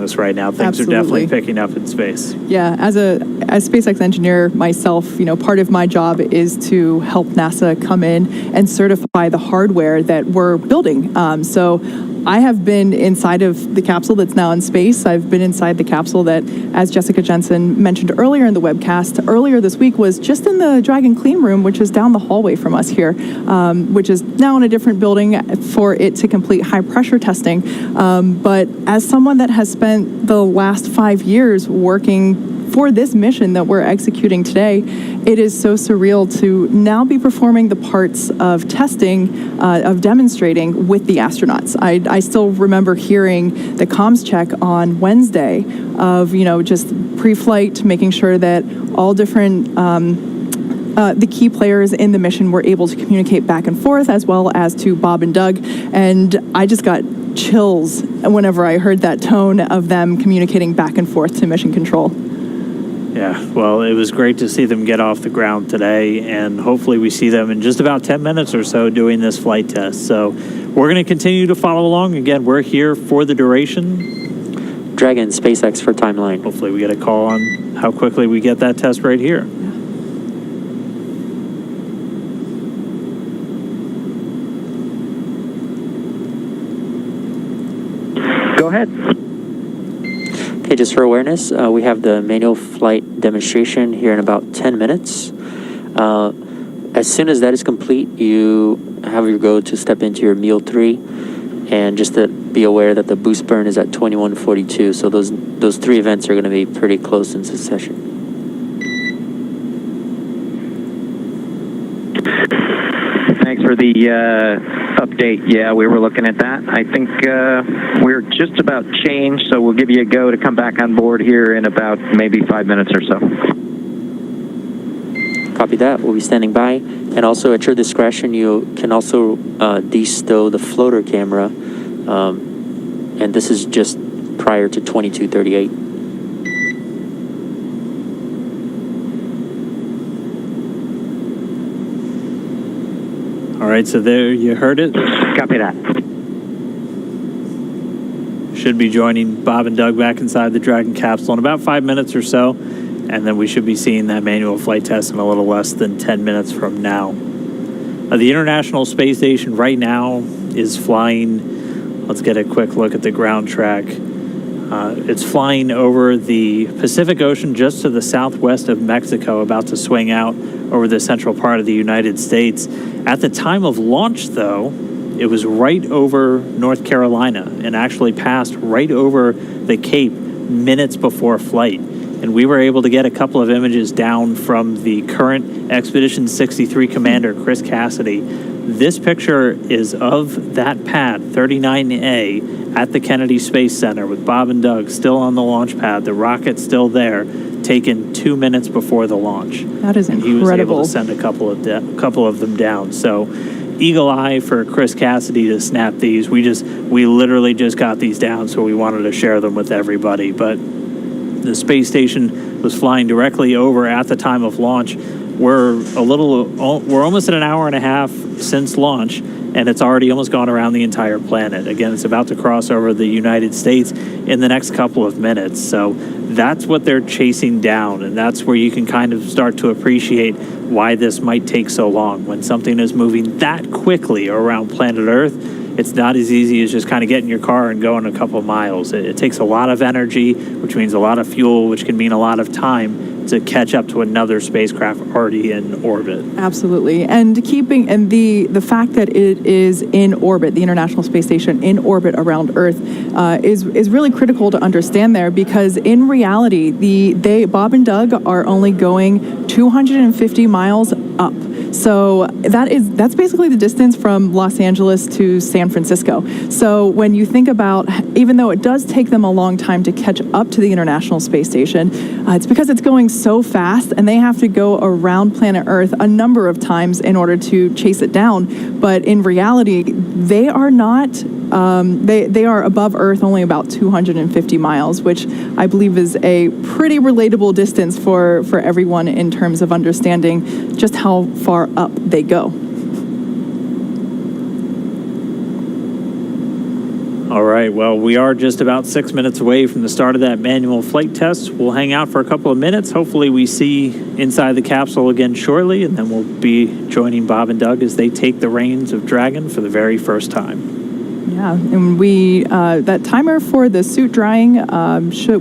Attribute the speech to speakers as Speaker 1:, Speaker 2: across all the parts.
Speaker 1: us right now. Things
Speaker 2: Absolutely.
Speaker 1: are definitely picking up in space.
Speaker 2: Yeah, as SpaceX engineer myself, part of my job is to help NASA come in and certify the hardware that we're building. So I have been inside of the capsule that's now in space. I've been inside the capsule that, as Jessica Jensen mentioned earlier in the webcast, earlier this week was just in the Dragon clean room, which is down the hallway from us here, which is now in a different building for it to complete high pressure testing. But as someone that has spent the last 5 years working for this mission that we're executing today, it is so surreal to now be performing the parts of testing, of demonstrating with the astronauts. I still remember hearing the comms check on Wednesday of, just pre-flight, making sure that all different the key players in the mission were able to communicate back and forth, as well as to Bob and Doug. And I just got chills whenever I heard that tone of them communicating back and forth to Mission Control.
Speaker 1: Yeah, well, it was great to see them get off the ground today, and hopefully we see them in just about 10 minutes or so doing this flight test. So we're going to continue to follow along. Again, we're here for the duration.
Speaker 3: Dragon, SpaceX for timeline.
Speaker 1: Hopefully we get a call on how quickly we get that test right here.
Speaker 4: Go ahead.
Speaker 3: Okay, just for awareness, we have the manual flight demonstration here in about 10 minutes. As soon as that is complete, you have your go to step into your meal 3, and just to be aware that the boost burn is at 2142. So those 3 events are going to be pretty close in succession.
Speaker 4: Thanks for the update. Yeah, we were looking at that. I think we're just about changed, so we'll give you a go to come back on board here in about maybe 5 minutes or so.
Speaker 3: Copy that. We'll be standing by. And also, at your discretion, you can also de-stow the floater camera. And this is just prior to 2238.
Speaker 1: All right, so there you heard it.
Speaker 4: Copy that.
Speaker 1: Should be joining Bob and Doug back inside the Dragon capsule in about 5 minutes or so, and then we should be seeing that manual flight test in a little less than 10 minutes from now. The International Space Station right now is flying. Let's get a quick look at the ground track. It's flying over the Pacific Ocean just to the southwest of Mexico, about to swing out over the central part of the United States. At the time of launch, though, it was right over North Carolina and actually passed right over the Cape minutes before flight. And we were able to get a couple of images down from the current Expedition 63 commander, Chris Cassidy. This picture is of that pad, 39A, at the Kennedy Space Center with Bob and Doug still on the launch pad, the rocket still there, taken 2 minutes before the launch.
Speaker 2: That is incredible.
Speaker 1: And he was able to send a couple of them down. So eagle eye for Chris Cassidy to snap these. We literally just got these down, so we wanted to share them with everybody. But the space station was flying directly over at the time of launch. We're almost at an hour and a half since launch, and it's already almost gone around the entire planet. Again, it's about to cross over the United States in the next couple of minutes. So that's what they're chasing down, and that's where you can kind of start to appreciate why this might take so long. When something is moving that quickly around planet Earth, it's not as easy as just kind of getting in your car and going a couple of miles. It takes a lot of energy, which means a lot of fuel, which can mean a lot of time to catch up to another spacecraft already in orbit.
Speaker 2: Absolutely. And the fact that it is in orbit, the International Space Station in orbit around Earth, is really critical to understand there, because in reality, Bob and Doug are only going 250 miles up. So that's basically the distance from Los Angeles to San Francisco. So when you think about, even though it does take them a long time to catch up to the International Space Station, it's because it's going so fast, and they have to go around planet Earth a number of times in order to chase it down. But in reality, they are not. They are above Earth only about 250 miles, which I believe is a pretty relatable distance for everyone in terms of understanding just how far up they go.
Speaker 1: All All right, well, we are just about 6 minutes away from the start of that manual flight test. We'll hang out for a couple of minutes. Hopefully we see inside the capsule again shortly, and then we'll be joining Bob and Doug as they take the reins of Dragon for the very first time.
Speaker 2: Yeah, and we that timer for the suit drying,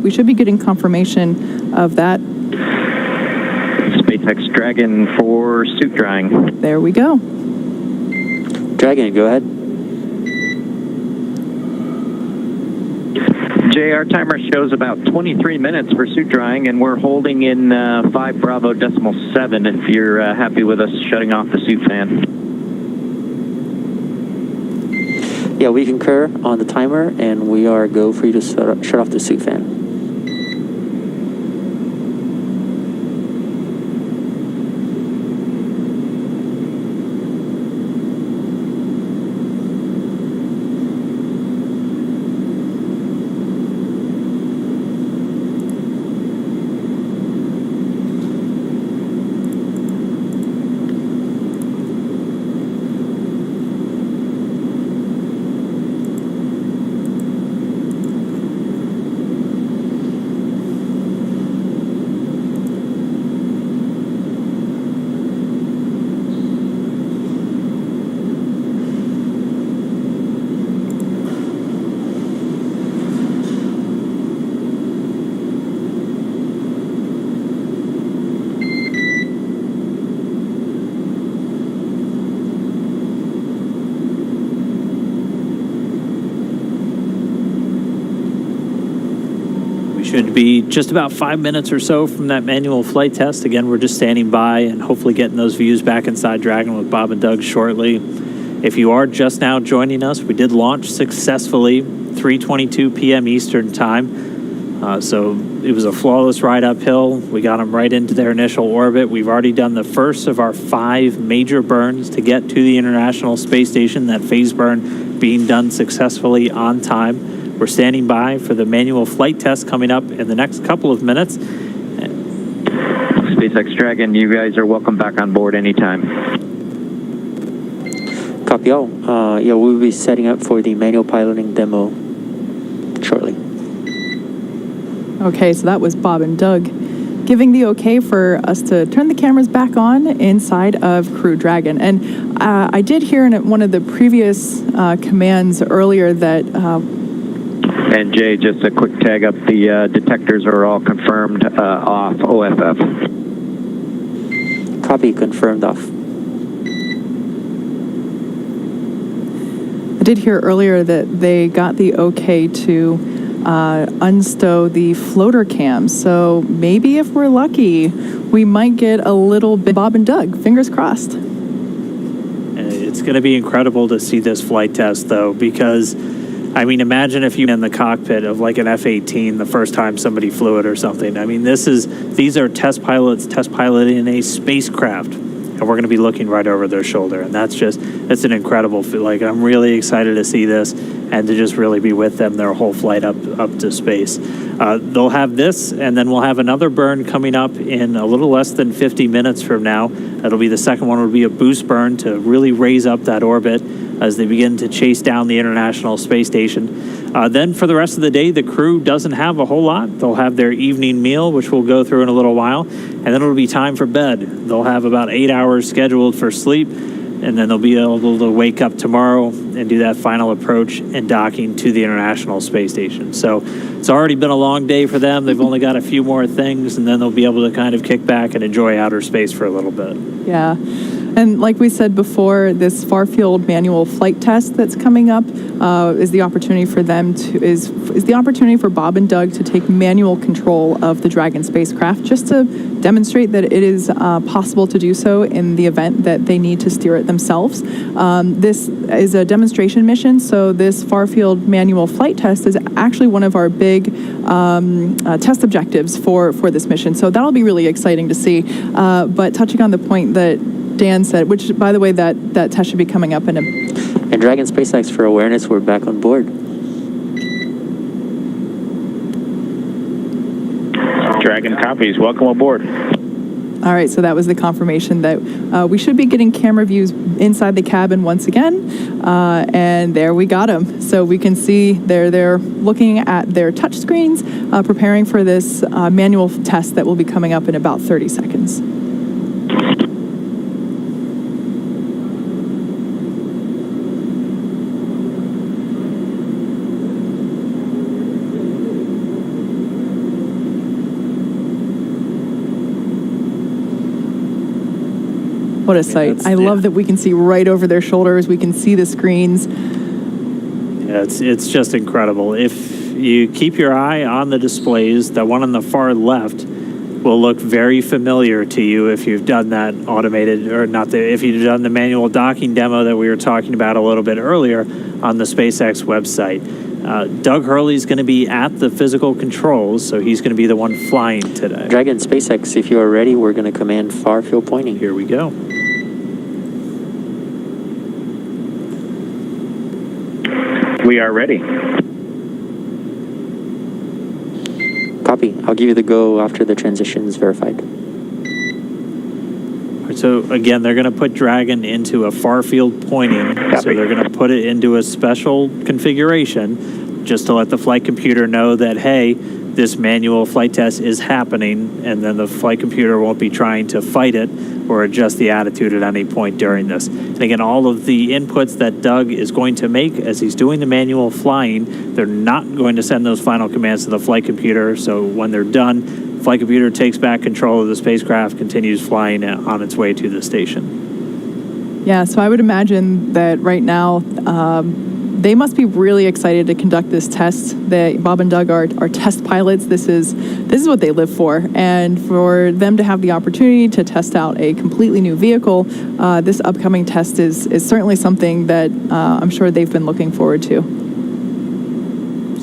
Speaker 2: we should be getting confirmation of that.
Speaker 4: SpaceX Dragon for suit drying.
Speaker 2: There we go.
Speaker 3: Dragon, go ahead.
Speaker 4: Jay, our timer shows about 23 minutes for suit drying, and we're holding in 5 Bravo decimal 7 if you're happy with us shutting off the suit fan.
Speaker 3: Yeah, we concur on the timer, and we are go for you to shut off the suit fan.
Speaker 1: Should be just about 5 minutes or so from that manual flight test. Again, we're just standing by and hopefully getting those views back inside Dragon with Bob and Doug shortly. If you are just now joining us, we did launch successfully 3:22 p.m. Eastern time. So it was a flawless ride uphill. We got them right into their initial orbit. We've already done the first of our 5 major burns to get to the International Space Station, that phase burn being done successfully on time. We're standing by for the manual flight test coming up in the next couple of minutes.
Speaker 4: SpaceX Dragon, you guys are welcome back on board anytime.
Speaker 3: Copy all. Yeah, we'll be setting up for the manual piloting demo shortly.
Speaker 2: Okay, so that was Bob and Doug giving the okay for us to turn the cameras back on inside of Crew Dragon. And I did hear in one of the previous commands earlier that...
Speaker 4: and Jay, just a quick tag up, the detectors are all confirmed off OFF.
Speaker 3: Copy, confirmed off.
Speaker 2: I did hear earlier that they got the okay to unstow the floater cam. So maybe if we're lucky, we might get a little bit Bob and Doug. Fingers crossed.
Speaker 1: It's going to be incredible to see this flight test, though, because, I mean, imagine if you were in the cockpit of like an F-18 the first time somebody flew it or something. I mean, these are test pilots test piloting a spacecraft, and we're going to be looking right over their shoulder, and that's an incredible feel. Like, I'm really excited to see this and to just really be with them their whole flight up to space. They'll have this, and then we'll have another burn coming up in a little less than 50 minutes from now. That'll be the second one. Will be a boost burn to really raise up that orbit as they begin to chase down the International Space Station. Then for the rest of the day, the crew doesn't have a whole lot. They'll have their evening meal, which we'll go through in a little while, and then it'll be time for bed. They'll have about 8 hours scheduled for sleep, and then they'll be able to wake up tomorrow and do that final approach and docking to the International Space Station. So it's already been a long day for them. They've only got a few more things, and then they'll be able to kind of kick back and enjoy outer space for a little bit.
Speaker 2: Yeah. And like we said before, this far-field manual flight test that's coming up is the opportunity for them to is the opportunity for Bob and Doug to take manual control of the Dragon spacecraft, just to demonstrate that it is possible to do so in the event that they need to steer it themselves. This is a demonstration mission, so this far-field manual flight test is actually one of our big test objectives for this mission. So that'll be really exciting to see. But touching on the point that Dan said, which, by the way, that test should be coming up in a...
Speaker 3: And Dragon SpaceX, for awareness, we're back on board.
Speaker 5: Dragon copies. Welcome aboard.
Speaker 2: All right, so that was the confirmation that we should be getting camera views inside the cabin once again. And there we got them. So we can see they're looking at their touch screens, preparing for this manual test that will be coming up in about 30 seconds. What a sight. I love that we can see right over their shoulders. We can see the screens.
Speaker 1: Yeah, it's just incredible. If you keep your eye on the displays, the one on the far left will look very familiar to you if you've done that automated, or not, if you've done the manual docking demo that we were talking about a little bit earlier on the SpaceX website. Doug Hurley's going to be at the physical controls, so he's going to be the one flying today.
Speaker 3: Dragon SpaceX, if you are ready, we're going to command far field pointing.
Speaker 1: Here we go.
Speaker 4: We are ready.
Speaker 3: Copy. I'll give you the go after the transition is verified.
Speaker 1: So again, they're going to put Dragon into a far field pointing. So they're going to put it into a special configuration just to let the flight computer know that, hey, this manual flight test is happening, and then the flight computer won't be trying to fight it or adjust the attitude at any point during this. And again, all of the inputs that Doug is going to make as he's doing the manual flying, they're not going to send those final commands to the flight computer. So when they're done, flight computer takes back control of the spacecraft, continues flying on its way to the station.
Speaker 2: Yeah, so I would imagine that right now they must be really excited to conduct this test. Bob and Doug are test pilots. This is what they live for. And for them to have the opportunity to test out a completely new vehicle, this upcoming test is certainly something that I'm sure they've been looking forward to.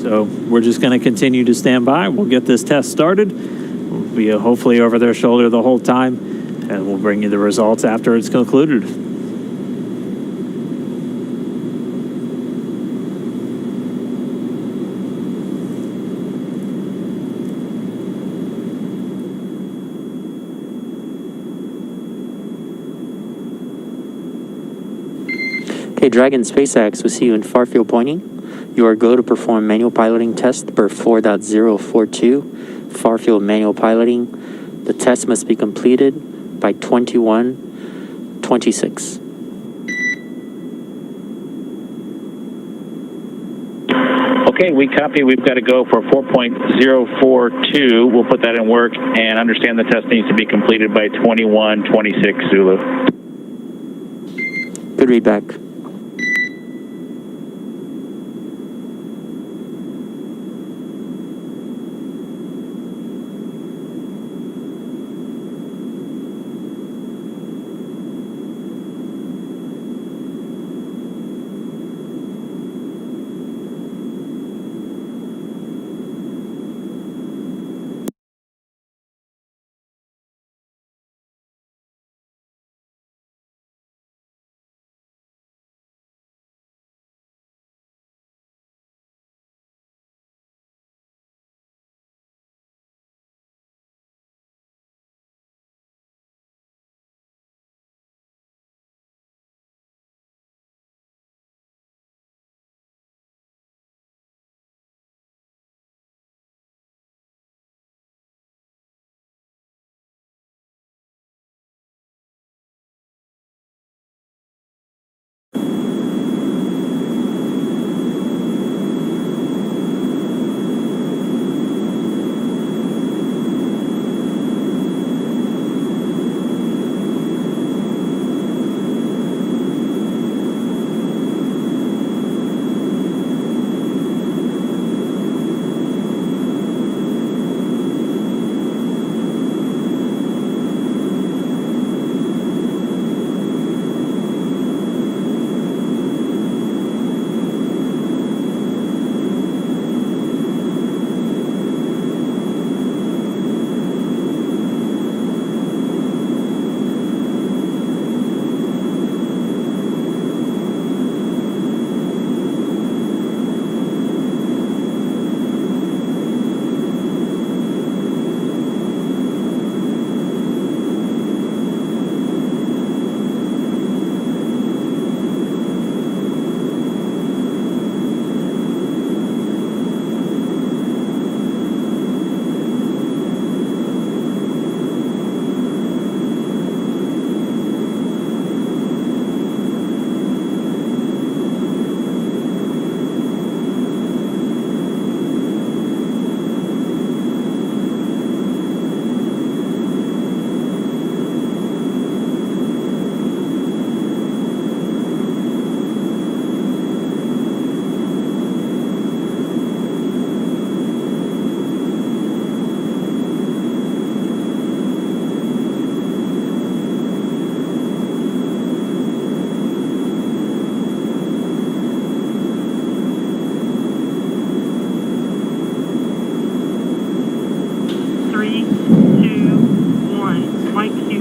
Speaker 1: So we're just going to continue to stand by. We'll get this test started. We'll be hopefully over their shoulder the whole time, and we'll bring you the results after it's concluded.
Speaker 3: Okay, Dragon SpaceX, we'll see you in far field pointing. You are go to perform manual piloting test per 4.042, far field manual piloting. The test must be completed by 21:26.
Speaker 5: Okay, we copy. We've got to go for 4.042. We'll put that in work and understand the test needs to be completed by 21:26 Zulu.
Speaker 3: Good readback.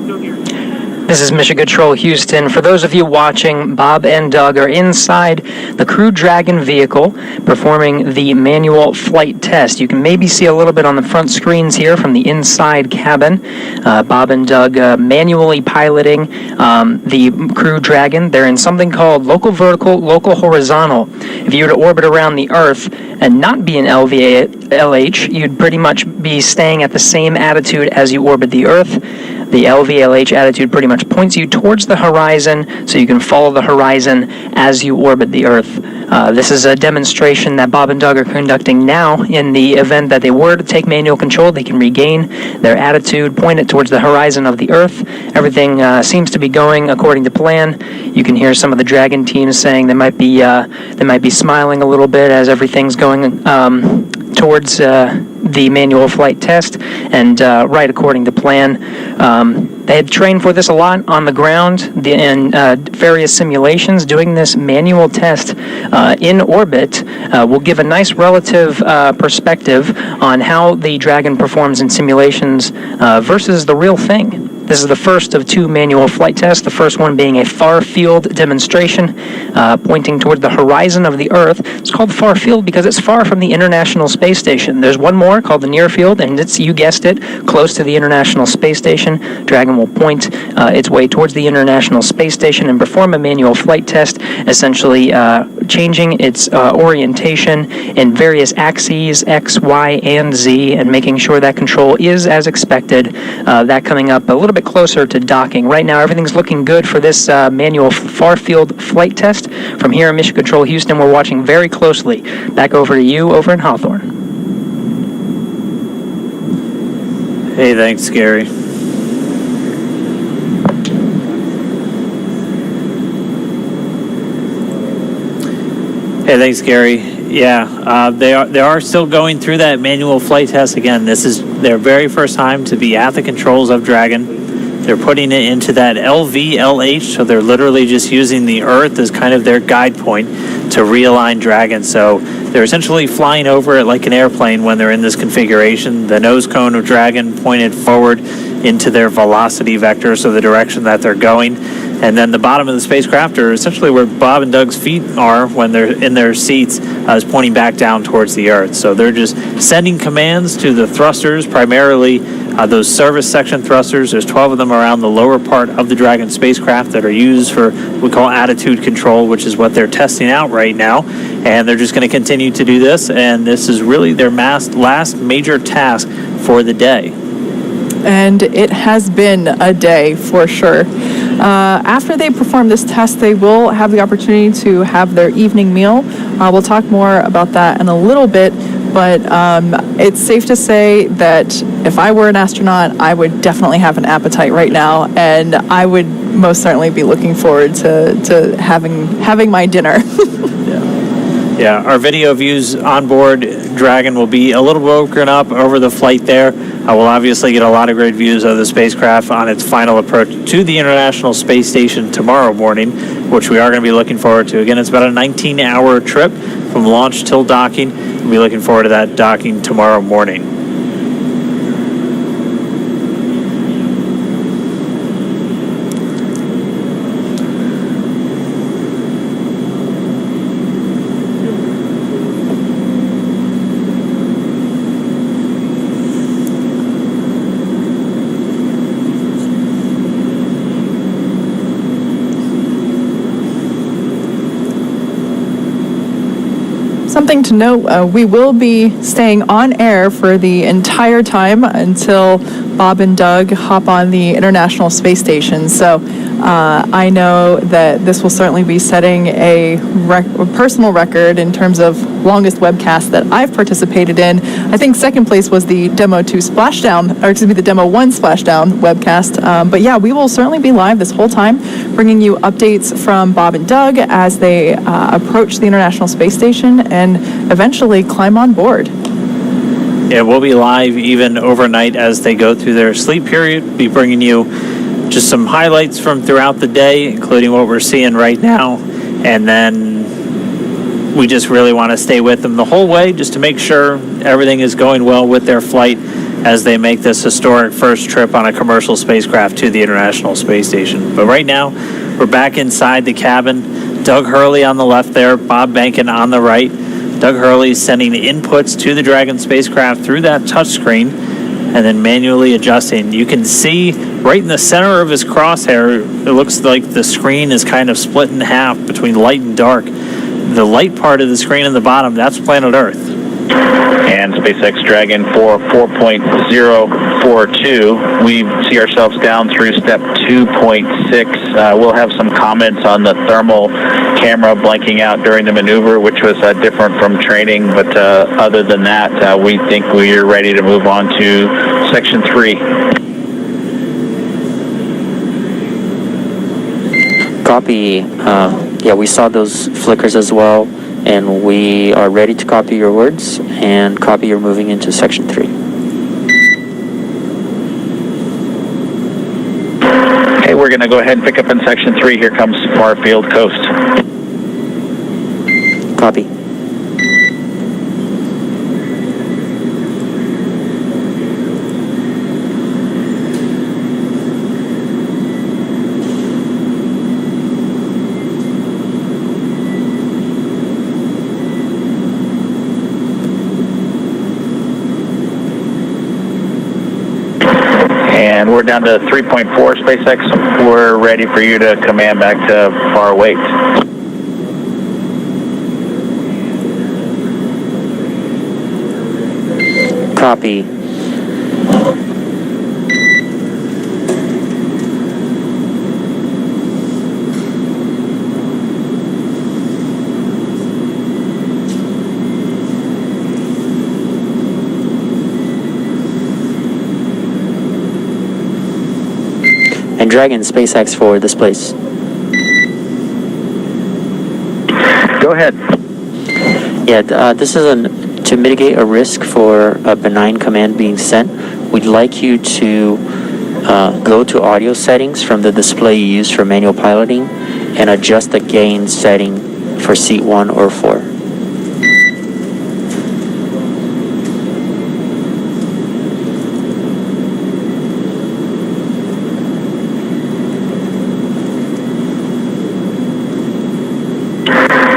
Speaker 6: This is Mission Control Houston. For those of you watching, Bob and Doug are inside the Crew Dragon vehicle performing the manual flight test. You can maybe see a little bit on the front screens here from the inside cabin. Bob and Doug manually piloting the Crew Dragon. They're in something called local vertical, local horizontal. If you were to orbit around the Earth and not be an LVLH, you'd pretty much be staying at the same attitude as you orbit the Earth. The LVLH attitude pretty much points you towards the horizon, so you can follow the horizon as you orbit the Earth. This is a demonstration that Bob and Doug are conducting now. In the event that they were to take manual control, they can regain their attitude, point it towards the horizon of the Earth. Everything seems to be going according to plan. You can hear some of the Dragon teams saying they might be smiling a little bit as everything's going towards the manual flight test, and right according to plan. They had trained for this a lot on the ground in various simulations. Doing this manual test in orbit will give a nice relative perspective on how the Dragon performs in simulations versus the real thing. This is the first of two manual flight tests, the first one being a far-field demonstration pointing toward the horizon of the Earth. It's called far-field because it's far from the International Space Station. There's one more called the near-field, and it's, you guessed it, close to the International Space Station. Dragon will point its way towards the International Space Station and perform a manual flight test, essentially changing its orientation in various axes, X, Y, and Z, and making sure that control is as expected. That coming up a little bit closer to docking. Right now, everything's looking good for this manual far-field flight test. From here in Mission Control Houston, we're watching very closely. Back over to you over in Hawthorne.
Speaker 1: Hey, thanks, Gary. Hey, thanks, Gary. Yeah, they are still going through that manual flight test. Again, this is their very first time to be at the controls of Dragon. They're putting it into that LVLH, so they're literally just using the Earth as kind of their guide point to realign Dragon. So they're essentially flying over it like an airplane when they're in this configuration. The nose cone of Dragon pointed forward into their velocity vector, so the direction that they're going. And then the bottom of the spacecraft, or essentially where Bob and Doug's feet are when they're in their seats, is pointing back down towards the Earth. So they're just sending commands to the thrusters, primarily those service section thrusters. There's 12 of them around the lower part of the Dragon spacecraft that are used for what we call attitude control, which is what they're testing out right now. And they're just going to continue to do this, and this is really their last major task for the day.
Speaker 2: And it has been a day for sure. After they perform this test, they will have the opportunity to have their evening meal. We'll talk more about that in a little bit, but it's safe to say that if I were an astronaut, I would definitely have an appetite right now, and I would most certainly be looking forward to having my dinner.
Speaker 1: Yeah, our video views on board Dragon will be a little broken up over the flight there. We'll obviously get a lot of great views of the spacecraft on its final approach to the International Space Station tomorrow morning, which we are going to be looking forward to. Again, it's about a 19-hour trip from launch till docking. We'll be looking forward to that docking tomorrow morning.
Speaker 2: Something to note, we will be staying on air for the entire time until Bob and Doug hop on the International Space Station. So I know that this will certainly be setting a personal record in terms of longest webcast that I've participated in. I think second place was the Demo 2 Splashdown, or excuse me, the Demo 1 Splashdown webcast. But yeah, we will certainly be live this whole time, bringing you updates from Bob and Doug as they approach the International Space Station and eventually climb on board.
Speaker 1: Yeah, we'll be live even overnight as they go through their sleep period. Be bringing you just some highlights from throughout the day, including what we're seeing right now. And then we just really want to stay with them the whole way just to make sure everything is going well with their flight as they make this historic first trip on a commercial spacecraft to the International Space Station. But right now, we're back inside the cabin. Doug Hurley on the left there, Bob Behnken on the right. Doug Hurley sending inputs to the Dragon spacecraft through that touchscreen and then manually adjusting. You can see right in the center of his crosshair, it looks like the screen is kind of split in half between light and dark. The light part of the screen in the bottom, that's planet Earth.
Speaker 5: And SpaceX Dragon for 4.042. We see ourselves down through step 2.6. We'll have some comments on the thermal camera blanking out during the maneuver, which was different from training. But other than that, we think we're ready to move on to section 3.
Speaker 3: Copy. Yeah, we saw those flickers as well. And we are ready to copy your words and copy you're moving into section 3.
Speaker 5: Okay, we're going to go ahead and pick up in section 3. Here comes Farfield Coast.
Speaker 3: Copy.
Speaker 5: And we're down to 3.4, SpaceX. We're ready for you to command back to far wait.
Speaker 3: Copy. And Dragon SpaceX for this place.
Speaker 4: Go ahead.
Speaker 3: Yeah, this is to mitigate a risk for a benign command being sent. We'd like you to go to audio settings from the display you use for manual piloting and adjust the gain setting for seat 1 or 4.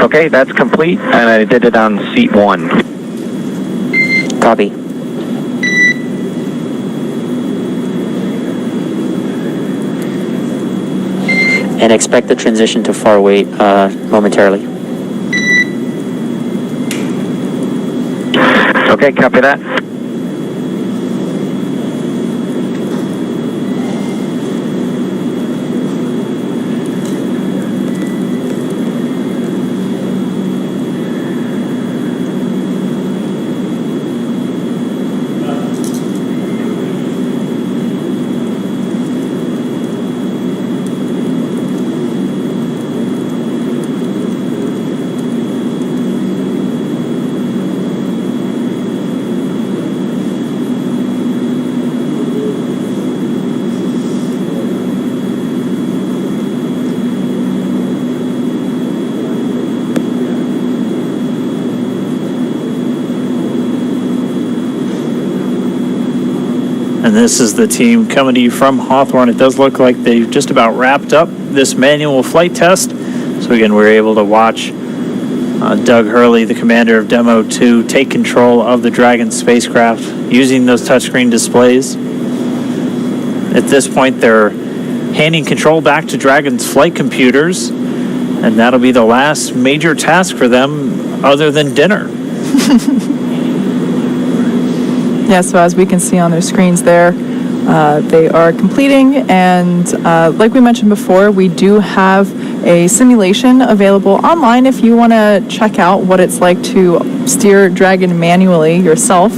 Speaker 4: Okay, that's complete, and I did it on seat 1.
Speaker 3: Copy. And expect the transition to far wait momentarily.
Speaker 4: Okay, copy that.
Speaker 1: And this is the team coming to you from Hawthorne. It does look like they've just about wrapped up this manual flight test. So again, we're able to watch Doug Hurley, the commander of Demo 2, take control of the Dragon spacecraft using those touchscreen displays. At this point, they're handing control back to Dragon's flight computers, and that'll be the last major task for them other than dinner.
Speaker 2: Yeah, so as we can see on their screens there, they are completing, and like we mentioned before, we do have a simulation available online if you want to check out what it's like to steer Dragon manually yourself.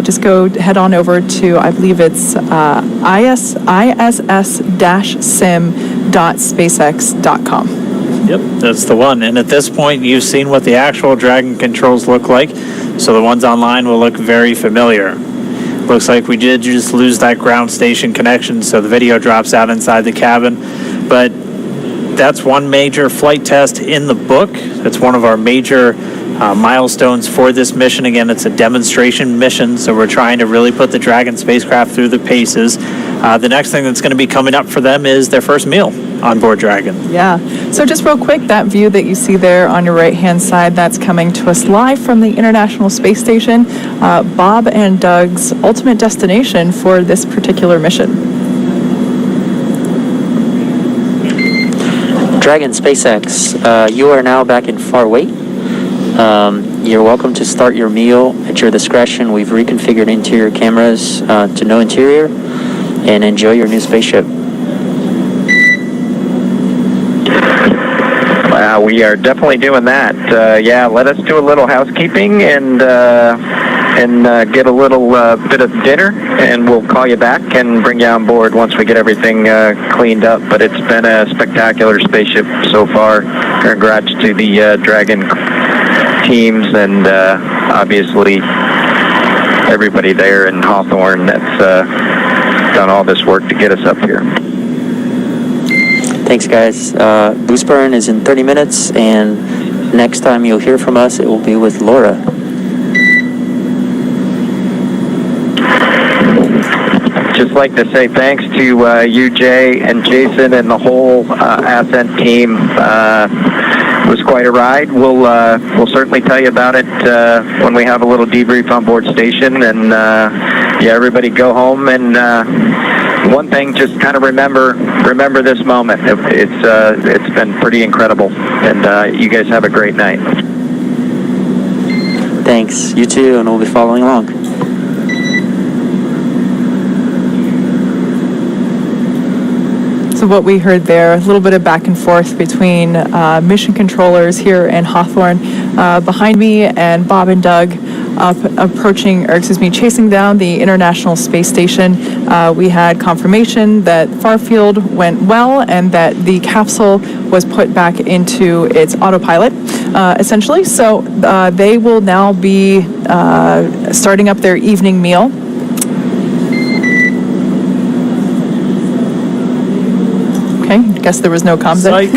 Speaker 2: Just go head on over to, I believe it's iss-sim.spacex.com.
Speaker 1: Yep, that's the one. And at this point, you've seen what the actual Dragon controls look like, so the ones online will look very familiar. Looks like we did just lose that ground station connection, so the video drops out inside the cabin. But that's one major flight test in the book. That's one of our major milestones for this mission. Again, it's a demonstration mission, so we're trying to really put the Dragon spacecraft through the paces. The next thing that's going to be coming up for them is their first meal on board Dragon.
Speaker 2: Yeah. So just real quick, that view that you see there on your right-hand side, that's coming to us live from the International Space Station, Bob and Doug's ultimate destination for this particular mission.
Speaker 3: Dragon SpaceX, you are now back in Farway. You're welcome to start your meal at your discretion. We've reconfigured interior cameras to no interior, and enjoy your new spaceship.
Speaker 4: Wow, we are definitely doing that. Yeah, let us do a little housekeeping and get a little bit of dinner, and we'll call you back and bring you on board once we get everything cleaned up. But it's been a spectacular spaceship so far. Congrats to the Dragon teams and obviously everybody there in Hawthorne that's done all this work to get us up here.
Speaker 3: Thanks, guys. Boost burn is in 30 minutes, and next time you'll hear from us, it will be with Laura.
Speaker 4: Just like to say thanks to you, Jay, and Jason, and the whole Ascent team. It was quite a ride. We'll certainly tell you about it when we have a little debrief on board station. And yeah, everybody go home and one thing, just kind of remember this moment. It's been pretty incredible, and you guys have a great night.
Speaker 3: Thanks. You too, and we'll be following along.
Speaker 2: So what we heard there, a little bit of back and forth between mission controllers here in Hawthorne, behind me, and Bob and Doug chasing down the International Space Station. We had confirmation that Farfield went well and that the capsule was put back into its autopilot, essentially. So they will now be starting up their evening meal. Okay, guess there was no comms there.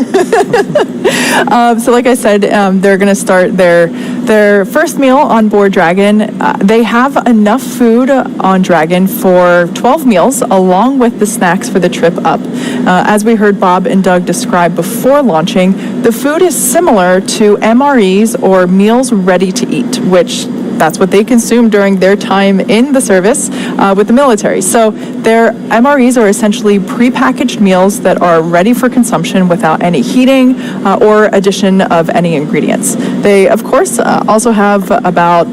Speaker 2: So like I said, they're going to start their first meal on board Dragon. They have enough food on Dragon for 12 meals, along with the snacks for the trip up. As we heard Bob and Doug describe before launching, the food is similar to MREs, or meals ready to eat, which that's what they consume during their time in the service with the military. So their MREs are essentially prepackaged meals that are ready for consumption without any heating or addition of any ingredients. They, of course, also have about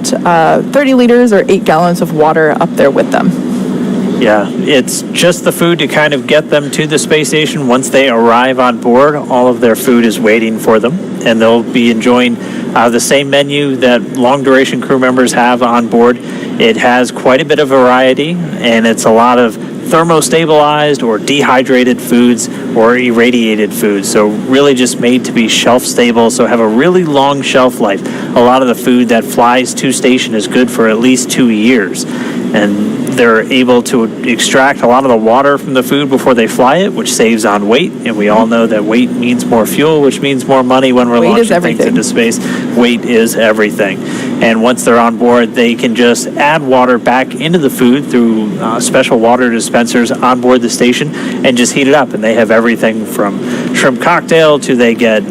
Speaker 2: 30 liters or 8 gallons of water up there with them.
Speaker 1: Yeah, it's just the food to kind of get them to the space station. Once they arrive on board, all of their food is waiting for them, and they'll be enjoying the same menu that long-duration crew members have on board. It has quite a bit of variety, and it's a lot of thermostabilized or dehydrated foods or irradiated foods, so really just made to be shelf stable, so have a really long shelf life. A lot of the food that flies to station is good for at least 2 years, and they're able to extract a lot of the water from the food before they fly it, which saves on weight, and we all know that weight means more fuel, which means more money when we're launching things into space. Weight is everything. And once they're on board, they can just add water back into the food through special water dispensers on board the station and just heat it up. And they have everything from shrimp cocktail to they get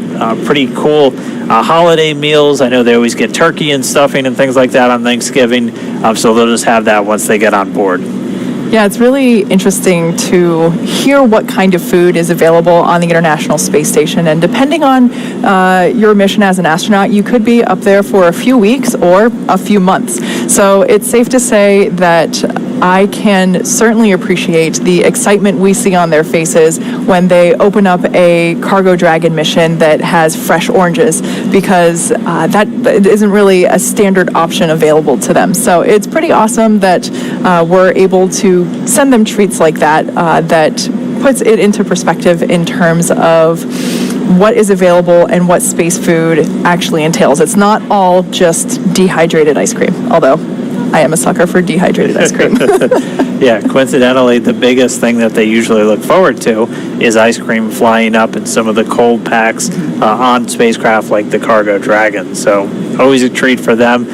Speaker 1: pretty cool holiday meals. I know they always get turkey and stuffing and things like that on Thanksgiving, so they'll just have that once they get on board.
Speaker 2: Yeah, it's really interesting to hear what kind of food is available on the International Space Station. And depending on your mission as an astronaut, you could be up there for a few weeks or a few months. So it's safe to say that I can certainly appreciate the excitement we see on their faces when they open up a Cargo Dragon mission that has fresh oranges, because that isn't really a standard option available to them. So it's pretty awesome that we're able to send them treats like that, that puts it into perspective in terms of what is available and what space food actually entails. It's not all just dehydrated ice cream, although I am a sucker for dehydrated ice cream.
Speaker 1: Yeah, coincidentally, the biggest thing that they usually look forward to is ice cream flying up in some of the cold packs on spacecraft like the Cargo Dragon. So always a treat for them.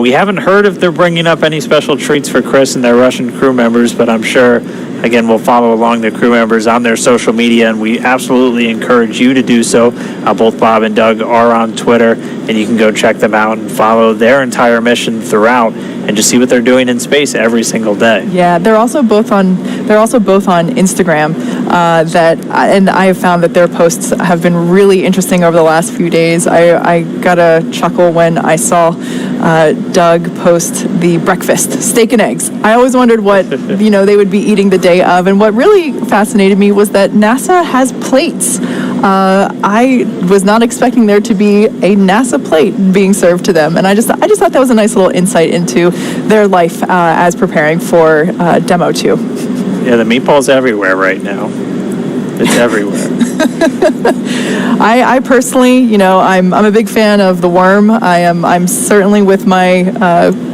Speaker 1: We haven't heard if they're bringing up any special treats for Chris and their Russian crew members, but I'm sure, again, we'll follow along the crew members on their social media, and we absolutely encourage you to do so. Both Bob and Doug are on Twitter, and you can go check them out and follow their entire mission throughout and just see what they're doing in space every single day.
Speaker 2: Yeah, they're also both on Instagram. And I have found that their posts have been really interesting over the last few days. I got a chuckle when I saw Doug post the breakfast steak and eggs. I always wondered what they would be eating the day of, and what really fascinated me was that NASA has plates. I was not expecting there to be a NASA plate being served to them, and I just thought that was a nice little insight into their life as preparing for Demo 2.
Speaker 1: Yeah, the meatball's everywhere right now. It's everywhere.
Speaker 2: I personally, I'm a big fan of The Worm. I'm certainly with my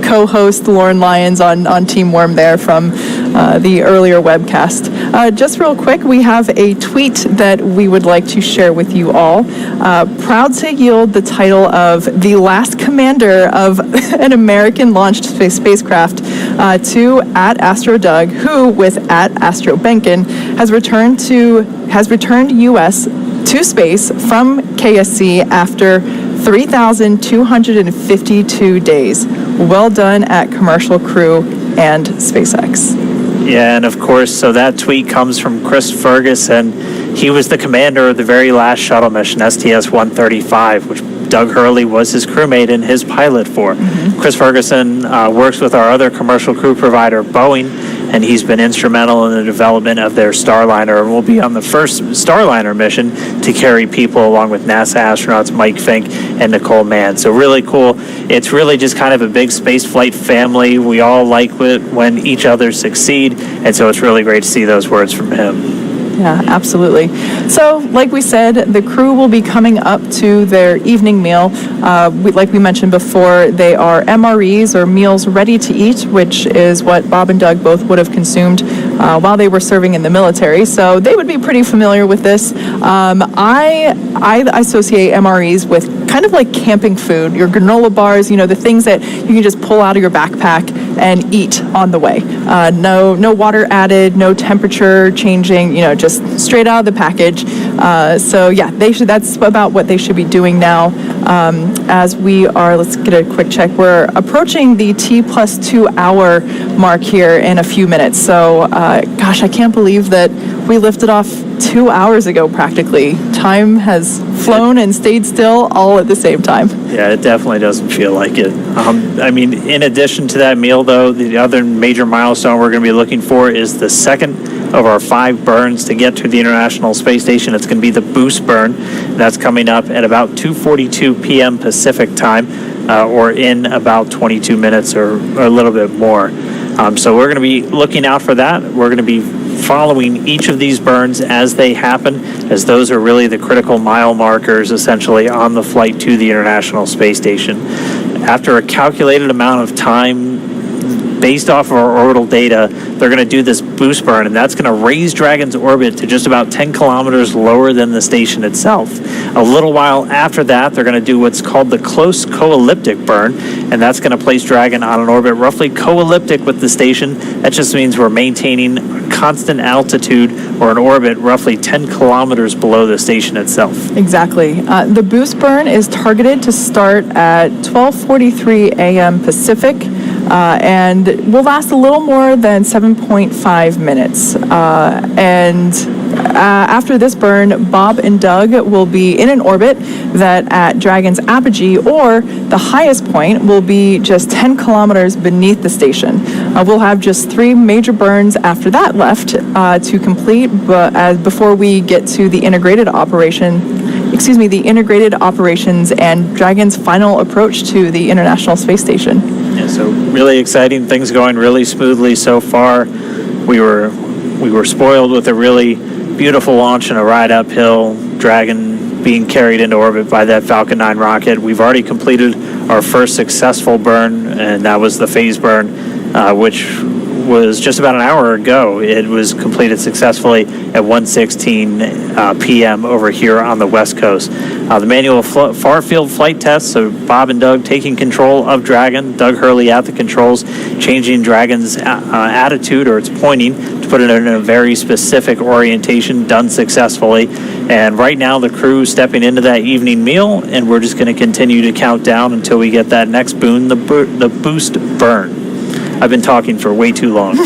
Speaker 2: co-host Lauren Lyons on Team Worm there from the earlier webcast. Just real quick, we have a tweet that we would like to share with you all. Proud to yield the title of the last commander of an American-launched spacecraft to @AstroDoug, who with @AstroBenkin has returned U.S. to space from KSC after 3,252 days. Well done at Commercial Crew and SpaceX.
Speaker 1: Yeah, and of course, so that tweet comes from Chris Ferguson. He was the commander of the very last shuttle mission, STS-135, which Doug Hurley was his crewmate and his pilot for. Mm-hmm. Chris Ferguson works with our other commercial crew provider, Boeing, and he's been instrumental in the development of their Starliner, and will be on the first Starliner mission to carry people along with NASA astronauts Mike Fink and Nicole Mann. So really cool. It's really just kind of a big spaceflight family. We all like it when each other succeed, and so it's really great to see those words from him.
Speaker 2: Yeah, absolutely. So, like we said, the crew will be coming up to their evening meal. Like we mentioned before, they are MREs, or meals ready to eat, which is what Bob and Doug both would have consumed while they were serving in the military. So they would be pretty familiar with this. I associate MREs with kind of like camping food, your granola bars, the things that you can just pull out of your backpack and eat on the way. No water added, no temperature changing, just straight out of the package. So yeah, that's about what they should be doing now. As we are, let's get a quick check. We're approaching the T+2 hour mark here in a few minutes. So gosh, I can't believe that we lifted off 2 hours ago practically. Time has flown and stayed still all at the same time.
Speaker 1: Yeah, it definitely doesn't feel like it. In addition to that meal, though, the other major milestone we're going to be looking for is the second of our 5 burns to get to the International Space Station. It's going to be the boost burn. That's coming up at about 2:42 p.m. Pacific time, or in about 22 minutes or a little bit more. So we're going to be looking out for that. We're going to be following each of these burns as they happen, as those are really the critical mile markers essentially on the flight to the International Space Station. After a calculated amount of time based off of our orbital data, they're going to do this boost burn, and that's going to raise Dragon's orbit to just about 10 kilometers lower than the station itself. A little while after that, they're going to do what's called the close co-elliptic burn, and that's going to place Dragon on an orbit roughly co-elliptic with the station. That just means we're maintaining a constant altitude, or an orbit roughly 10 kilometers below the station itself.
Speaker 2: Exactly. The boost burn is targeted to start at 12:43 a.m. Pacific, and will last a little more than 7.5 minutes. After this burn, Bob and Doug will be in an orbit that at Dragon's apogee, or the highest point, will be just 10 kilometers beneath the station. We'll have just 3 major burns after that left to complete, before we get to the integrated operations and Dragon's final approach to the International Space Station.
Speaker 1: Yeah, so really exciting, things going really smoothly so far. We were spoiled with a really beautiful launch and a ride uphill, Dragon being carried into orbit by that Falcon 9 rocket. We've already completed our first successful burn, and that was the phase burn, which was just about an hour ago. It was completed successfully at 1:16 p.m. over here on the West Coast. The manual far field flight test, so Bob and Doug taking control of Dragon, Doug Hurley at the controls, changing Dragon's attitude or its pointing to put it in a very specific orientation, done successfully. And right now the crew stepping into that evening meal, and we're just going to continue to count down until we get that next boon, the boost burn. I've been talking for way too long.